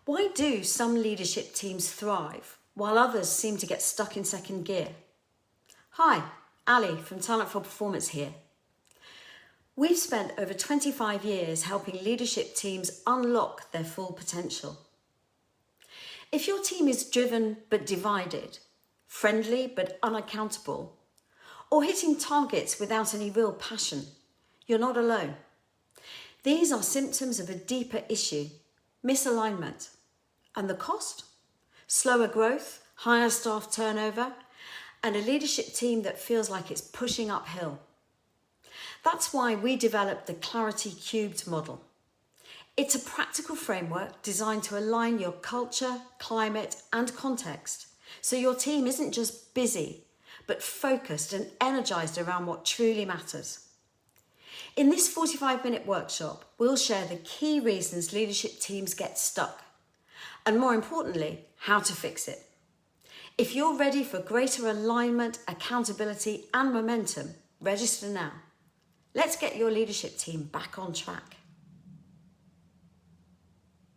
Why do some leadership teams thrive while others seem to get stuck in second gear? Hi, Ali from Talent for Performance here. We've spent over 25 years helping leadership teams unlock their full potential. If your team is driven but divided, friendly but unaccountable, or hitting targets without any real passion, you're not alone. These are symptoms of a deeper issue, misalignment. And the cost? Slower growth, higher staff turnover, and a leadership team that feels like it's pushing uphill. That's why we developed the Clarity³ Model. It's a practical framework designed to align your culture, climate, and context, so your team isn't just busy, but focused and energized around what truly matters. In this 45-minute workshop, we'll share the key reasons leadership teams get stuck, and more importantly, how to fix it. If you're ready for greater alignment, accountability, and momentum, register now. Let's get your leadership team back on track.